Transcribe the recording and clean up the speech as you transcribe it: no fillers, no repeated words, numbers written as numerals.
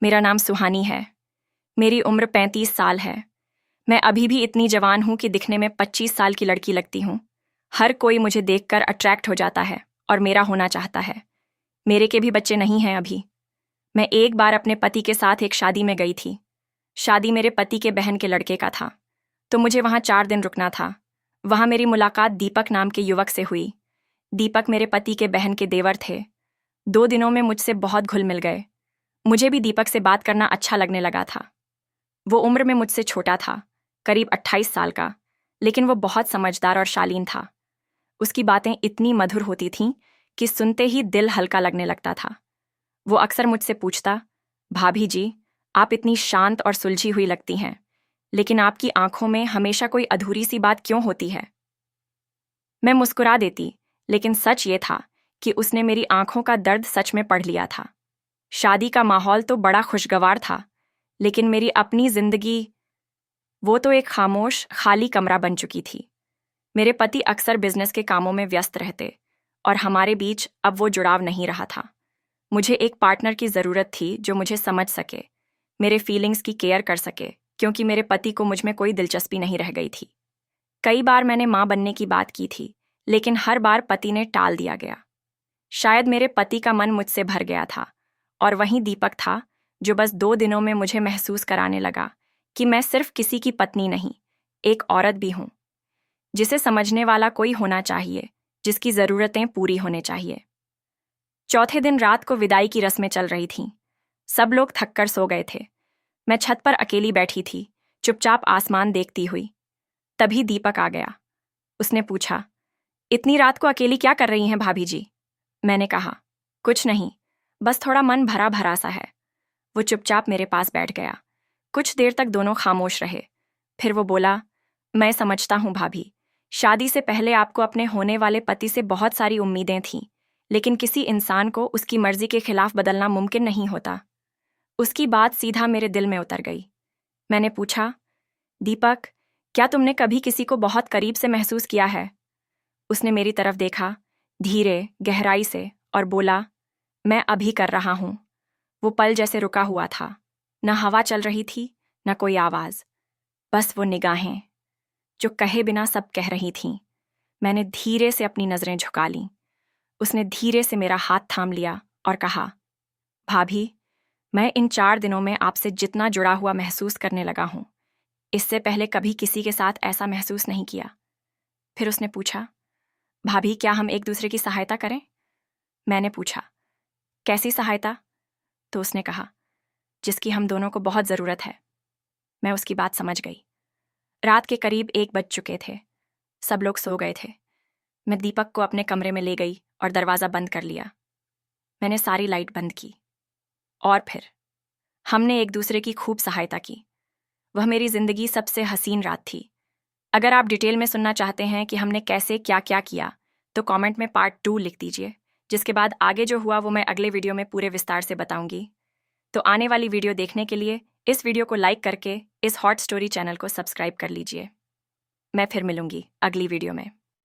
मेरा नाम सुहानी है। मेरी उम्र 35 साल है। मैं अभी भी इतनी जवान हूं कि दिखने में 25 साल की लड़की लगती हूं। हर कोई मुझे देखकर अट्रैक्ट हो जाता है और मेरा होना चाहता है। मेरे के भी बच्चे नहीं हैं अभी। मैं एक बार अपने पति के साथ एक शादी में गई थी। शादी मेरे पति के बहन के लड़के का था, तो मुझे वहां 4 दिन रुकना था। वहां मेरी मुलाकात दीपक नाम के युवक से हुई। दीपक मेरे पति के बहन के देवर थे। 2 दिनों में मुझसे बहुत घुल मिल गए। मुझे भी दीपक से बात करना अच्छा लगने लगा था। वो उम्र में मुझसे छोटा था, करीब 28 साल का, लेकिन वो बहुत समझदार और शालीन था। उसकी बातें इतनी मधुर होती थीं कि सुनते ही दिल हल्का लगने लगता था। वो अक्सर मुझसे पूछता, भाभी जी, आप इतनी शांत और सुलझी हुई लगती हैं, लेकिन आपकी आंखों में हमेशा कोई अधूरी सी बात क्यों होती है? मैं मुस्कुरा देती, लेकिन सच ये था कि उसने मेरी आंखों का दर्द सच में पढ़ लिया था। शादी का माहौल तो बड़ा खुशगवार था, लेकिन मेरी अपनी जिंदगी, वो तो एक खामोश, खाली कमरा बन चुकी थी। मेरे पति अक्सर बिजनेस के कामों में व्यस्त रहते और हमारे बीच अब वो जुड़ाव नहीं रहा था। मुझे एक पार्टनर की ज़रूरत थी जो मुझे समझ सके, मेरे फीलिंग्स की केयर कर सके, क्योंकि मेरे पति को मुझ में कोई दिलचस्पी नहीं रह गई थी। कई बार मैंने माँ बनने की बात की थी, लेकिन हर बार पति ने टाल दिया गया। शायद मेरे पति का मन मुझसे भर गया था, और वहीं दीपक था जो बस 2 दिनों में मुझे महसूस कराने लगा कि मैं सिर्फ किसी की पत्नी नहीं, एक औरत भी हूं, जिसे समझने वाला कोई होना चाहिए, जिसकी ज़रूरतें पूरी होने चाहिए। चौथे दिन रात को विदाई की रस्में चल रही थीं। सब लोग थककर सो गए थे। मैं छत पर अकेली बैठी थी, चुपचाप आसमान देखती हुई। तभी दीपक आ गया। उसने पूछा, इतनी रात को अकेली क्या कर रही हैं भाभी जी? मैंने कहा, कुछ नहीं, बस थोड़ा मन भरा भरा सा है। वो चुपचाप मेरे पास बैठ गया। कुछ देर तक दोनों खामोश रहे। फिर वो बोला, मैं समझता हूँ भाभी, शादी से पहले आपको अपने होने वाले पति से बहुत सारी उम्मीदें थीं, लेकिन किसी इंसान को उसकी मर्जी के खिलाफ बदलना मुमकिन नहीं होता। उसकी बात सीधा मेरे दिल में उतर गई। मैंने पूछा, दीपक, क्या तुमने कभी किसी को बहुत करीब से महसूस किया है? उसने मेरी तरफ देखा, धीरे, गहराई से, और बोला, मैं अभी कर रहा हूं। वो पल जैसे रुका हुआ था। न हवा चल रही थी, न कोई आवाज, बस वो निगाहें जो कहे बिना सब कह रही थीं। मैंने धीरे से अपनी नजरें झुका लीं। उसने धीरे से मेरा हाथ थाम लिया और कहा, भाभी, मैं इन 4 दिनों में आपसे जितना जुड़ा हुआ महसूस करने लगा हूं, इससे पहले कभी किसी के साथ ऐसा महसूस नहीं किया। फिर उसने पूछा, भाभी, क्या हम एक दूसरे की सहायता करें? मैंने पूछा, कैसी सहायता? तो उसने कहा, जिसकी हम दोनों को बहुत ज़रूरत है। मैं उसकी बात समझ गई। रात के करीब 1 बज चुके थे। सब लोग सो गए थे। मैं दीपक को अपने कमरे में ले गई और दरवाज़ा बंद कर लिया। मैंने सारी लाइट बंद की। और फिर हमने एक दूसरे की खूब सहायता की। वह मेरी ज़िंदगी सबसे हसीन रात थी। अगर आप डिटेल में सुनना चाहते हैं कि हमने कैसे क्या क्या किया, तो कमेंट में पार्ट 2 लिख दीजिए, जिसके बाद आगे जो हुआ वो मैं अगले वीडियो में पूरे विस्तार से बताऊंगी। तो आने वाली वीडियो देखने के लिए इस वीडियो को लाइक करके इस हॉट स्टोरी चैनल को सब्सक्राइब कर लीजिए। मैं फिर मिलूंगी अगली वीडियो में।